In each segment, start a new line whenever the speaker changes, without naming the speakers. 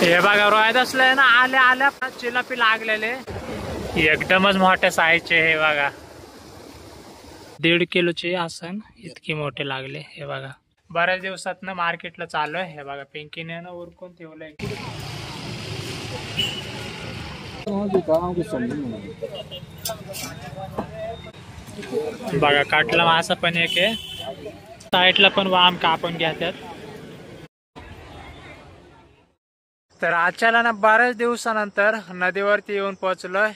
हे बघा रोहित असलंय ना, आल्या आल्या चिलापी लागलेले एकदमच मोठ्या साईजचे. हे बघा 1.5 किलोचे आसन इतके मोठे लागले. हे बघा बऱ्याच दिवसात ना मार्केटला चालू आहे. हे बघा पिंकीने ना उरकून ठेवलंय. बघा काटला मासा पण एक आहे. साईडला पण वाम कापून घेतात. तर आजच्याला ना बऱ्याच दिवसानंतर नदीवरती येऊन पोहोचलोय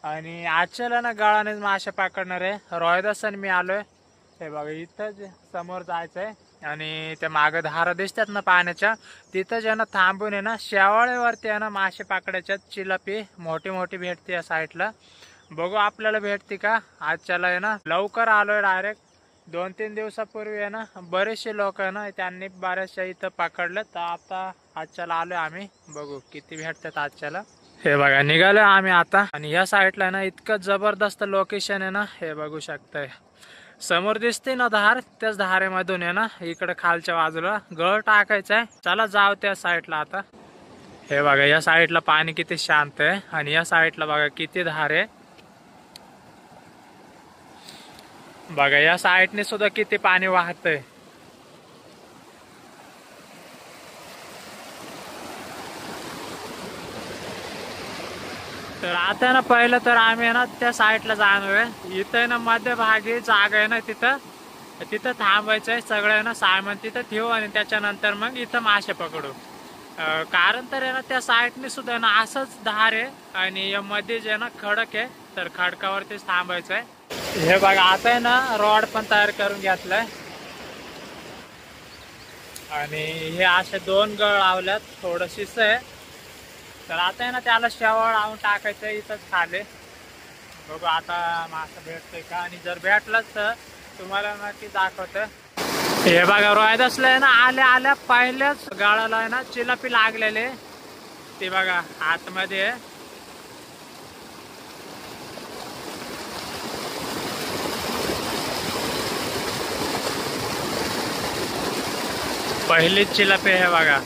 आणि आजच्याला ना गाळानेच मासे पकडणार आहे. रोहिदास आणि मी आलोय. हे बघा इथंच समोर जायचंय आणि त्या मागं धारा दिसतात ना पाण्याच्या, तिथं जे ना थांबून आहे ना शेवाळेवरती आहे ना मासे पकडायच्यात. चिलापी मोठी मोठी भेटते या साईडला. बघू आपल्याला भेटते का. आजच्याला आहे ना लवकर आलोय डायरेक्ट. 2-3 दिवसापूर्वी आहे ना बरेचसे लोक आहे ना त्यांनी बऱ्याचशा इथं पकडलं. तर आता आजच्याला आलोय आम्ही. बघू किती भेटतात आजच्याला. हे बघा निघालोय आम्ही आता आणि या साईडला आहे ना इतकं जबरदस्त लोकेशन आहे ना. हे बघू शकताय समोर दिसते ना धार, त्याच धारेमधून आहे ना इकडे खालच्या बाजूला गळ टाकायचा आहे. चला जाऊ त्या साईडला आता. हे बघा या साईडला पाणी किती शांत आहे आणि या साईडला बघा किती धार आहे. बघा या साईडने सुद्धा किती पाणी वाहतंय. तर आता ना पहिलं तर आम्ही आहे ना त्या साईडला जाणार आहे. इथं आहे ना मध्यभागी जागा आहे ना, तिथं थांबायचं आहे. सगळं आहे ना सामान तिथं ठेवू आणि त्याच्यानंतर मग इथं मासे पकडू. कारण तर आहे ना त्या साईडने सुद्धा ना असंच धार आहे आणि मध्ये जे ना खडक आहे, तर खडकावरतीच थांबायचं आहे. हे बघा आता आहे ना रॉड पण तयार करून घेतलाय आणि हे असे 2 गळ लावल्यात. थोडं शिस आहे. तर आता आहे ना त्याला शेवाळ लावून टाकायचं इथंच खाली. बघू आता मासा भेटतोय का आणि जर भेटलाच तर तुम्हाला नक्की दाखवतं. हे बघा रोहित असलंय ना, आल्या आल्या पहिल्याच गाळाला आहे ना चिलापी लागलेले. ते बघा आतमध्ये आहे. पहिलीच चिलापी आहे बघा.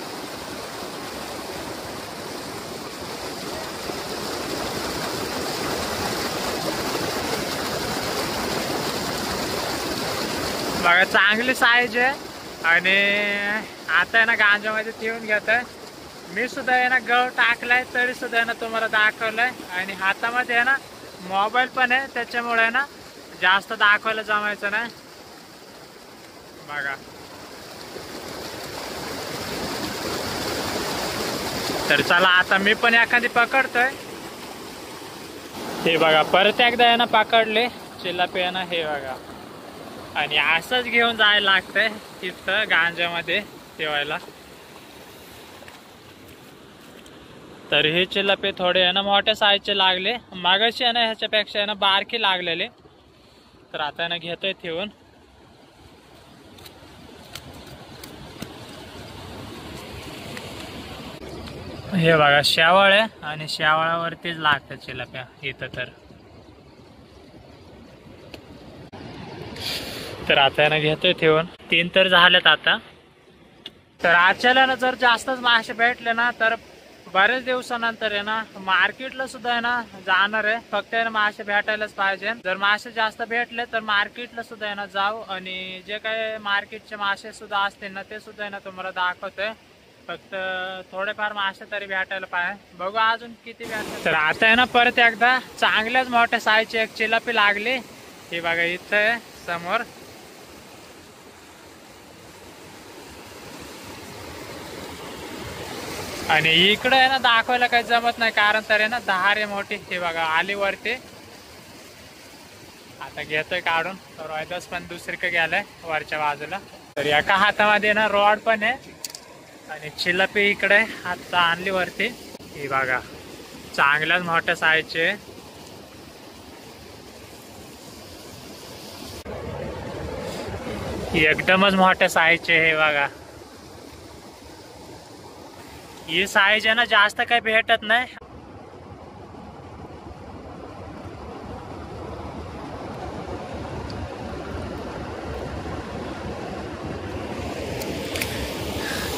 बघा चांगली साईज आहे आणि आता आहे ना गांजामध्ये ठेवून घेत आहे. मी सुद्धा आहे ना गळ टाकलाय तरी सुद्धा आहे ना तुम्हाला दाखवलंय आणि हातामध्ये आहे ना मोबाईल पण आहे, त्याच्यामुळे आहे ना जास्त दाखवायला जमायचं नाही. बघा तर चला आता मी पण एखादी पकडतोय. हे बघा परत एकदा आहे ना पकडले चिलापी आहे ना. हे बघा आणि असंच घेऊन जायला लागतंय तिथं गांजामध्ये ठेवायला. तर हे चिलापी थोडे आहे ना मोठ्या साईजचे लागले. मागाशी आहे ना ह्याच्यापेक्षा आहे ना बारकी लागलेले. तर आता आहे ना घेतोय ठेवून. हे बघा शेवाळ आहे आणि शेवाळावरतीच लागतात चिलाप्या इथं. तर आता आहे ना घेतोय ठेवून. 3 तर झालेत आता. तर आजच्याला ना जर जास्तच मासे भेटले ना तर बरेच दिवसानंतर आहे ना मार्केटला सुद्धा आहे ना जाणार आहे. फक्त आहे ना मासे भेटायलाच पाहिजे. जर मासे जास्त भेटले तर मार्केटला सुद्धा आहे ना जाऊ आणि जे काही मार्केटचे मासे सुद्धा असतील ना ते सुद्धा आहे ना तुम्हाला दाखवतोय. फक्त थोडेफार मासे तरी भेटायला पाहिजे. बघू अजून किती भेटतात. तर आता आहे ना परत एकदा चांगल्याच मोठ्या साईजची एक चिलापी लागली. ही बघा इथं आहे समोर. आणि इकडे आहे ना दाखवायला काही जमत नाही कारण तर आहे ना धार आहे मोठी. हे बघा आली वरती. आता घेतोय काढून. रोहिदास पण दुसरीकडे गेलाय वरच्या बाजूला. तर एका हातामध्ये ना रॉड पण आहे आणि चिलापी इकडे हात आणली वरती. ही बघा चांगल्याच मोठ्या साईजचे. एकदमच मोठ्या साईजचे. हे बघा ही साईज आहे ना जास्त काही भेटत नाही.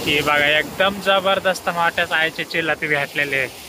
ही बघा एकदम जबरदस्त मोठ्या साईजचे चिलापी भेटलेले आहे.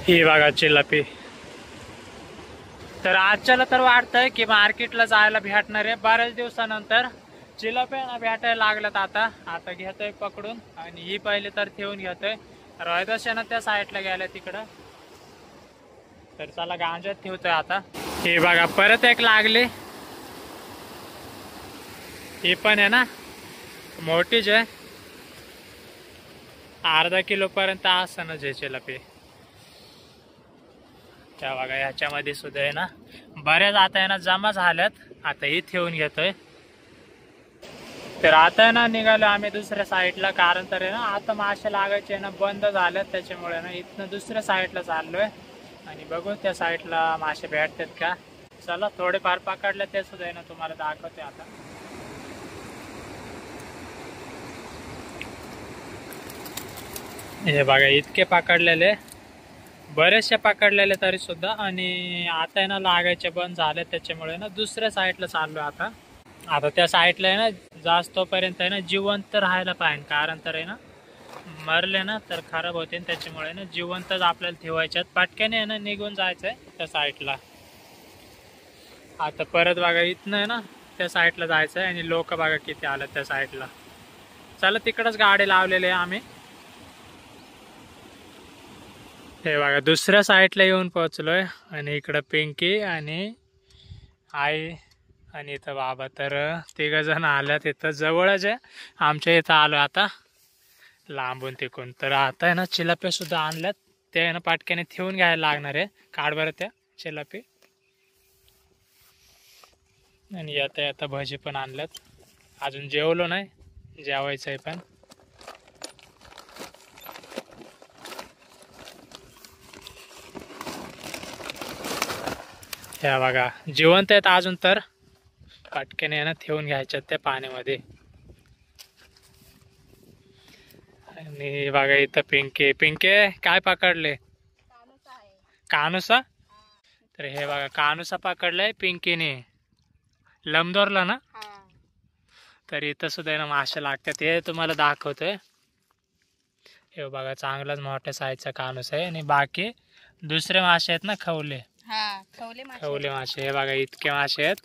ही बघा चिलापी. तर आजच्याला तर वाटतंय की मार्केटला जायला भेटणार आहे. बऱ्याच दिवसानंतर चिलाप्या भेटायला लागल्यात. आता घेतोय पकडून आणि ही पहिले तर ठेवून घेतोय. रोहिदाशानं त्या साईडला गेल्या तिकडं. तर चला गांजात ठेवतोय आता. ही बघा परत एक लागली. ही पण आहे ना मोठीच आहे. अर्धा किलो पर्यंत असणच आहे चिलापी. त्या बघा ह्याच्यामध्ये सुद्धा आहे ना बऱ्याच आता आहे ना जमा झाल्यात. आता ही ठेवून घेतोय. तर आता आहे ना निघालो आम्ही दुसऱ्या साईडला. कारण तर आहे ना आता मासे लागायचे ना बंद झाल्यात. त्याच्यामुळे ना इथनं दुसऱ्या साईडला चाललोय आणि बघू त्या साईडला मासे भेटतात का. चला थोडेफार पकडले ते सुद्धा आहे ना तुम्हाला दाखवते आता. हे बघा इतके पकडलेले, बरेचसे पकडलेले तरी सुद्धा. आणि आता आहे ना लागायचे बंद झाले. त्याच्यामुळे ना दुसऱ्या साईडला चाललोय आता त्या साईडला आहे ना जास्त पर्यंत आहे ना जिवंत राहायला पाहिजे. कारण तर आहे ना मरले ना तर खराब होते. त्याच्यामुळे ना जिवंतच आपल्याला ठेवायच्यात. पटक्याने आहे ना निघून जायचंय त्या साईडला. आता परत बघा इथनं आहे ना त्या साईडला जायचंय. आणि लोक बघा किती आलं त्या साईडला. चला तिकडच गाडी लावलेली आहे आम्ही. हे बघा दुसऱ्या साईडला येऊन पोहोचलोय. आणि इकडं पिंकी आणि आई आणि इथं बाबा. तर तिघ जण आल्यात. इथं जवळच आहे आमच्या इथं आलो आता लांबून तिकून. तर आता आहे ना चिलाप्या सुद्धा आणल्यात. ते आहे ना पाटक्याने ठेवून घ्यायला लागणार आहे. काढ बरं त्या चिलापी. आणि आता भजी पण आणल्यात. अजून जेवलो नाही, जेवायचं आहे पण. त्या बघा जिवंत आहेत अजून. तर पटक्याने ना ठेवून घ्यायच्यात त्या पाण्यामध्ये. आणि बघा इथं पिंके काय पकडले? कानुसा. तर हे बघा कानुसा पकडलाय पिंकीने लमदोरला ना. तर इथं सुद्धा आहे ना मासे लागतात. हे तुम्हाला दाखवतोय. हे बघा चांगलाच मोठ्या साईजचा कानुस आहे. आणि बाकी दुसरे मासे आहेत ना खवले मासे. हे बघा इतके मासे आहेत.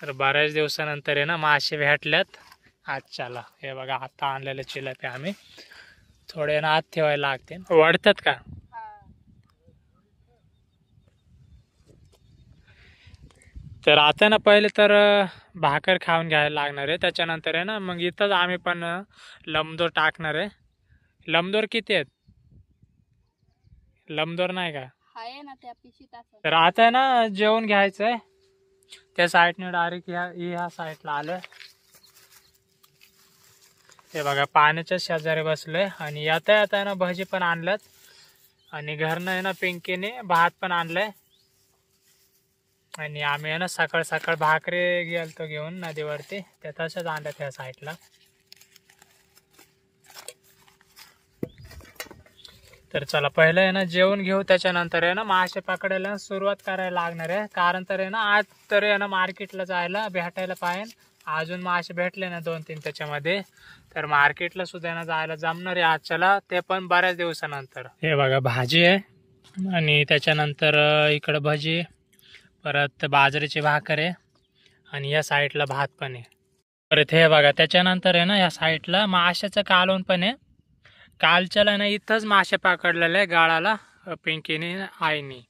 तर बऱ्याच दिवसानंतर आहे ना मासे भेटल्यात आजच्याला. हे बघा आता आणलेले चिलापी आम्ही. थोडे ना आत ठेवायला लागते. वाढतात का? तर आता ना पहिले तर भाकर खाऊन घ्यायला लागणार आहे. त्याच्यानंतर आहे ना मग इथंच आम्ही पण लमदोर टाकणार आहे. लमदोर किती आहेत? लमदोर नाही का? तर आता आहे ना जेवण घ्यायचंय. त्या साईडने डायरेक्ट ह्या साईडला आलोय. हे बघा पाण्याच्या शेजारी बसलोय. आणि आता ना भजी पण आणल्यात. आणि घरनं आहे ना पिंकीने भात पण आणलाय. आणि आम्ही आहे ना सकाळ सकाळ भाकरी गेलतो घेऊन नदीवरती. त्या तशाच आणल्यात ह्या साईडला. तर चला पहिलं आहे ना जेवण घेऊ. त्याच्यानंतर आहे ना मासे पकडायला सुरुवात करायला लागणार आहे. कारण तर आहे ना आज तर आहे ना मार्केटला जायला भेटायला पाहिजे. अजून मासे भेटले ना 2-3 त्याच्यामध्ये. तर मार्केटला सुद्धा ना जायला जमणार आहे आजच्याला. ते पण बऱ्याच दिवसानंतर. हे बघा भाजी आहे. आणि त्याच्यानंतर इकडं भजी, परत बाजरीची भाकर आहे. आणि या साईडला भात पण आहे. परत हे बघा त्याच्यानंतर आहे ना या साईडला माशाचं कालवण पण आहे. कालच्याला ना इथंच मासे पकडलेले गाळाला पिंकीने आईनी.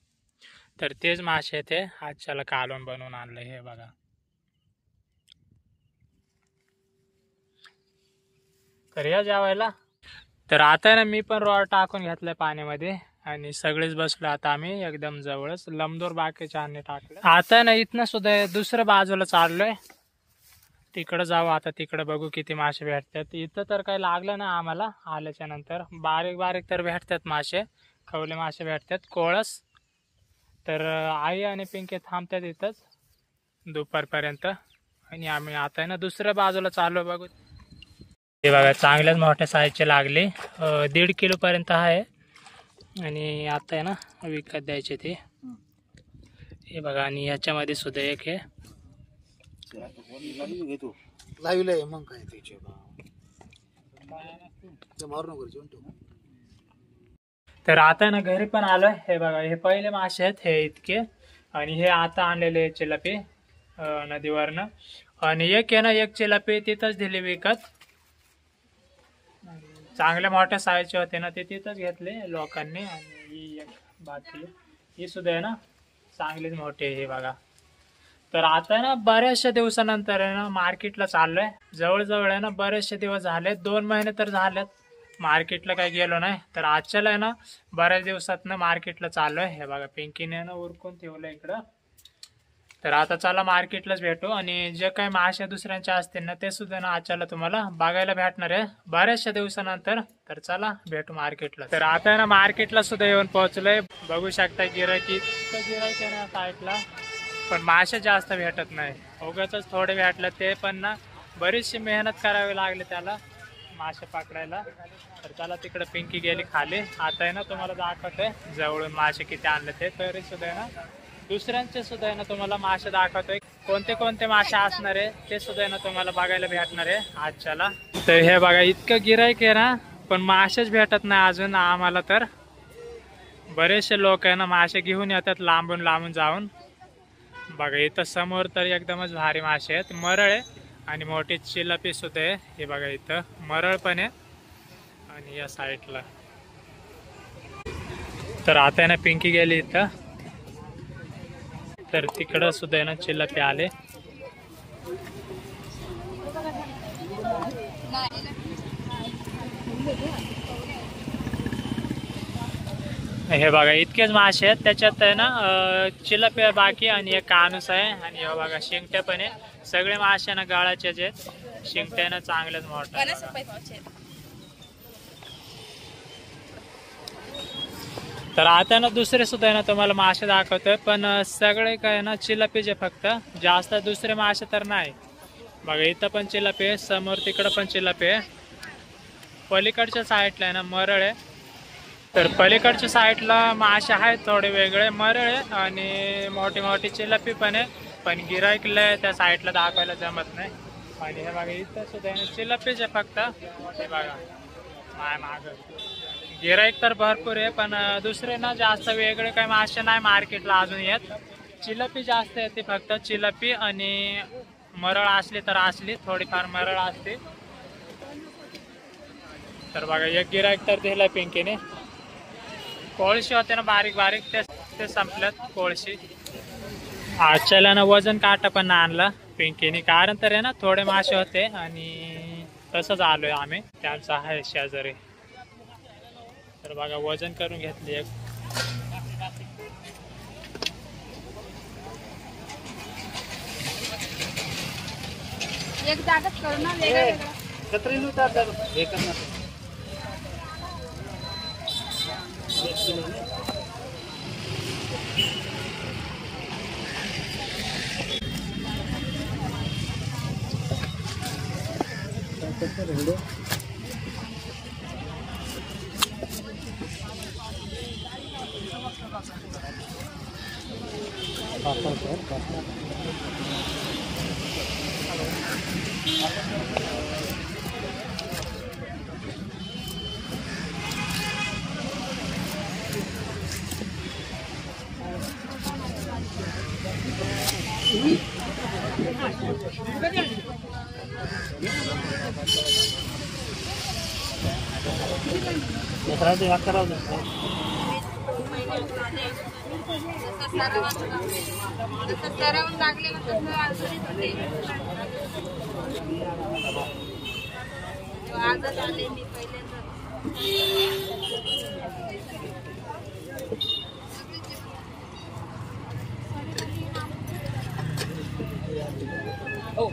तर तेच मासे ते आजच्याला कालवण बनवून आणले. हे बघा. तर या जेवायला. तर आता ना मी पण रॉड टाकून घेतलाय पाण्यामध्ये. आणि सगळेच बसलो आता आम्ही एकदम जवळच. लमदोर बाकीच्या अन्य टाकलं. आता ना इथनं सुद्धा दुसऱ्या बाजूला चाललोय. तिकडं जाऊ आता, तिकडं बघू किती मासे भेटतात. इथं तर काही लागलं ना आम्हाला आल्याच्या नंतर. बारीक बारीक तर भेटतात मासे, खवले मासे भेटतात, कोळस. तर आई आणि पिंकी थांबतात इथंच दुपारपर्यंत. आणि आम्ही आता आहे ना दुसऱ्या बाजूला चालू बघू. हे बघा चांगल्याच मोठ्या साईजचे लागले, 1.5 किलोपर्यंत आहे. आणि आता आहे ना विकत द्यायचे ते. हे बघा, आणि याच्यामध्ये सुद्धा एक आहे.
मग काय
तर आता ना घरी पण आलोय. हे बघा, हे पहिले मासे आहेत हे इतके, आणि हे आता आणलेले चिलापी नदीवरनं. आणि एक आहे ना, एक चिलापी तिथंच दिली विकत. चांगल्या मोठ्या साईजचे होते ना, ते तिथंच घेतले लोकांनी. आणि ही एक बाकी, ही सुद्धा आहे ना चांगलीच मोठी आहे. हे बघा, तर आता ना बऱ्याचशा दिवसानंतर आहे ना मार्केटला चाललोय. जवळजवळ आहे ना बरेचसे दिवस झाले, 2 महिने तर झालेत मार्केटला काही गेलो नाही. तर आजच्याला आहे ना बऱ्याच दिवसात ना मार्केटला चाललोय. हे बघा, पिंकीने ना उरकून ठेवलं इकडं. तर आता चला मार्केटलाच भेटू. आणि जे काही मासे दुसऱ्यांचे असतील ना ते सुद्धा ना आजच्याला तुम्हाला बघायला भेटणार आहे बऱ्याचशा दिवसानंतर. तर चला भेटू मार्केटला. तर आता ना मार्केटला सुद्धा येऊन पोहोचलोय. बघू शकता गिरायकी आहे ना साईडला, पण मासे जास्त भेटत नाही. उगाच थोडे भेटले ते, पण ना बरीचशी मेहनत करावी लागली त्याला मासे पकडायला. तर चला तिकडे पिंकी गेली खाली. आता आहे ना तुम्हाला दाखवतोय जवळून मासे किती आणले ते. तरी सुद्धा आहे ना दुसऱ्यांचे सुद्धा आहे ना तुम्हाला मासे दाखवतोय. कोणते कोणते मासे असणार आहे ते सुद्धा आहे ना तुम्हाला बघायला भेटणार आहे आजच्याला. तर हे बघा, इतकं गिराईक आहे ना, पण मासेच भेटत नाही अजून आम्हाला. तर बरेचसे लोक आहे ना मासे घेऊन येतात लांबून लांबून जाऊन. बघा इथं समोर तर एकदमच भारी मासे आहेत. मरळ आहे आणि मोठी चिलापी सुद्धा आहे. हे बघा इथं मरळ पण आहे. आणि या साईडला तर आता आहे ना पिंकी गेली इथं, तर तिकडं सुद्धा आहे ना चिलापी आले. हे बघा इतकेच मासे आहेत. त्याच्यात आहे ना चिलापी बाकी आणि एक कानूस आहे. आणि हे बघा शिंगट्या पण आहे. सगळे मासे ना गाळाचेच आहेत. शिंगट्या ना चांगलेच मोठे. तर आता ना दुसरे सुद्धा आहे ना तुम्हाला मासे दाखवतोय, पण सगळे काय ना चिलापीचे फक्त, जास्त दुसरे मासे तर नाही. बघा इथं पण चिलापी आहे, समोर तिकडं पण चिलापी आहे. पलीकडच्या साईडला आहे ना मरळ आहे. तर पलीकडच्या साईडला मासे आहेत थोडे वेगळे, मरळ आहे आणि मोठी मोठी चिलापी पण आहे. पण गिराईकला त्या साईडला दाखवायला जमत नाही. आणि हे बघा इथं सुद्धा आहे ना चिलापीचे फक्त. हे बघा माय माग गिराईक तर भरपूर आहे, पण दुसरे ना जास्त वेगळे काही मासे नाही मार्केटला अजून येत. चिलापी जास्त येते फक्त. चिलापी आणि मरळ असली तर असली, थोडीफार मरळ असते. तर बघा एक गिराईक तर दिला पिंकीने. कोळशी होते ना बारीक बारीक, ते संपल्यात कोळशी. आजच्याला ना वजन काटा पण आणला पिंकीने, कारण तर आहे ना थोडे मासे होते आणि तसंच आलोय आम्ही. त्यांचा आहे शेजारी. तर बघा वजन करून घेतली एक.
जागाच करू ना
हो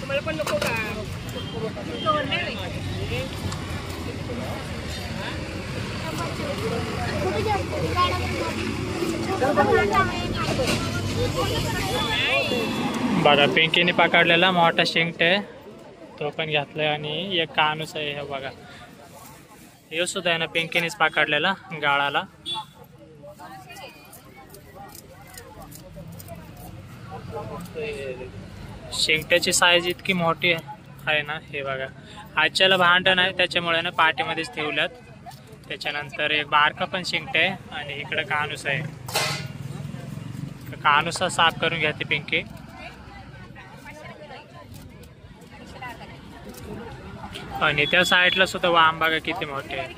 तुम्हाला पण नको का?
बघा पिंकीने पकडलेला मोठा शिंगट आहे तो पण घेतलाय आणि एक कानूस आहे हे बघा हे सुद्धा आहे ना पिंकीनेच पकडलेला गाळाला. शिंगट्याची साईज इतकी मोठी आहे ना हे बघा. आजच्याला भांडण आहे त्याच्यामुळे ना पाठीमध्येच ठेवल्यात. त्याच्यानंतर एक बारका पण शिंगट आहे आणि इकडे कानूस आहे. कानूसा साफ करून घ्याते पिंकी. आणि त्या साईडला सुद्धा वाम बघा किती मोठे आहे.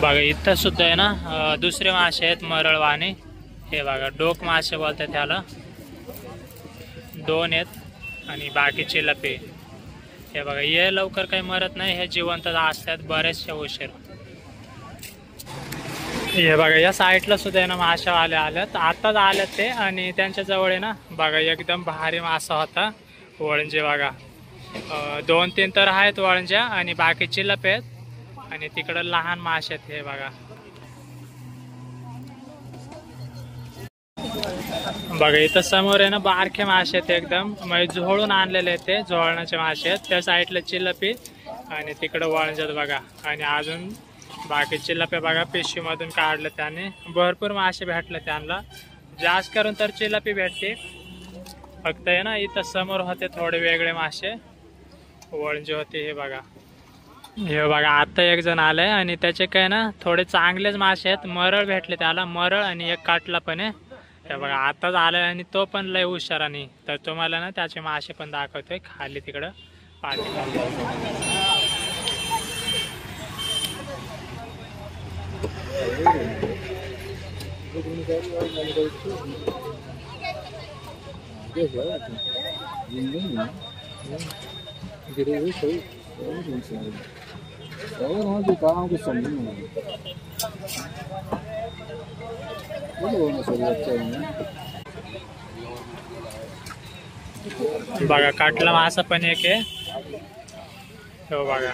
बघा इथं सुद्धा आहे ना दुसरे मासे आहेत मरळवाणे. हे बघा डोक मासे बोलतात त्याला. 2 आहेत आणि बाकीचे लपे. हे बघा हे लवकर काही मरत नाही. हे जिवंत असतात बरेचशे उशीर. हे बघा या साईडला सुद्धा आहे ना माशावाले आल्यात. आताच आल्यात ते आणि त्यांच्या जवळ आहे ना बघा एकदम भारी मासा होता वळंजे बघा. 2-3 तर आहेत वळंज्या आणि बाकीचे लपे आहेत आणि तिकडं लहान मासे आहेत. हे बघा बघा इथं समोर आहे ना बारखे मासे आहेत एकदम म्हणजे झोळून आणलेले आहेत. ते झोळण्याचे मासे आहेत. त्या साईडला चिलपी आणि तिकडं वळंजात बघा. आणि अजून बाकी चिलपे बघा पिशवीमधून काढलं त्याने. भरपूर मासे भेटले त्यांना. जास्त करून तर चिलपी भेटते. फक्त आहे ना इथं समोर होते थोडे वेगळे मासे वळंजे होते. हे बघा हे बघा आता एक जण आलाय आणि त्याचे काय ना थोडे चांगलेच मासे आहेत. मरळ भेटले त्याला. मरळ आणि एक काटला पण आहे. हे बघा आताच आलाय आणि तो पण लय हुशाराने. तर तुम्हाला ना त्याचे मासे पण दाखवतोय खाली तिकडं पाठी. बघा काटला मासा पण एक आहे. हो बघा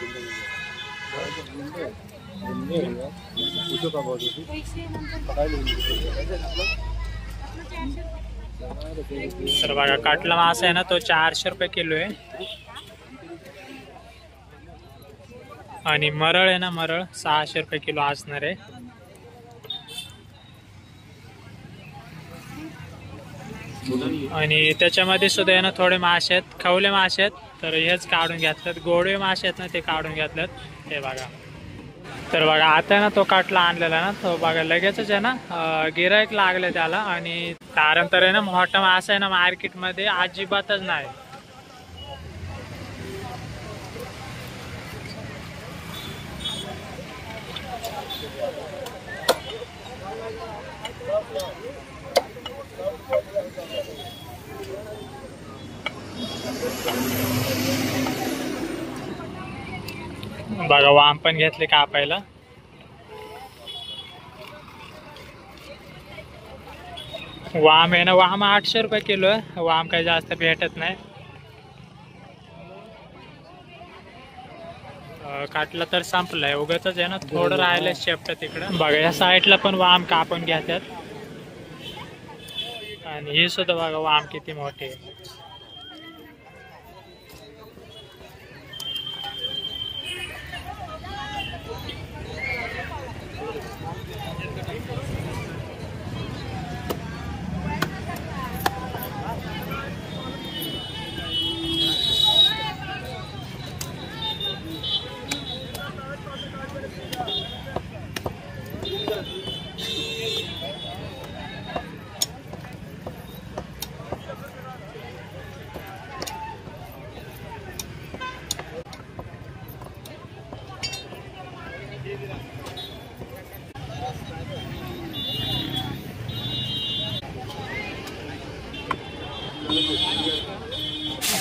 तर बघा काटला मासा आहे ना तो 400 रुपये किलो आहे. आणि मरळ आहे ना मरळ 600 रुपये किलो असणार आहे. आणि त्याच्यामध्ये सुद्धा आहे ना थोडे मासे आहेत खवले मासे आहेत. तर हेच काढून घेतल्यात. गोडवे मासे आहेत ना ते काढून घेतल्यात. हे बघा तर बघा आता ना तो काटला आणलेला ना तो बघा लगेचच आहे ना गिराईक लागले त्याला. आणि कारण तर आहे ना मोठा मासा आहे ना मार्केटमध्ये अजिबातच नाही. बघा वाम पण घेतले कापायला. वाम आहे ना वाम 800 रुपये किलो आहे. वाम काही जास्त भेटत नाही. काटला तर संपलाय उगाच आहे ना थोडं राहिलंय शेपट तिकडं. बघा या साईडला पण वाम कापून घेतात. आणि हे सुद्धा बघा वाम किती मोठे आहे.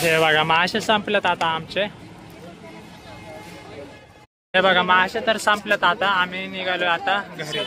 हे बघा मासे संपलेत आता आमचे. हे बघा मासे तर संपलेत आता. आम्ही निघालो आता घरी.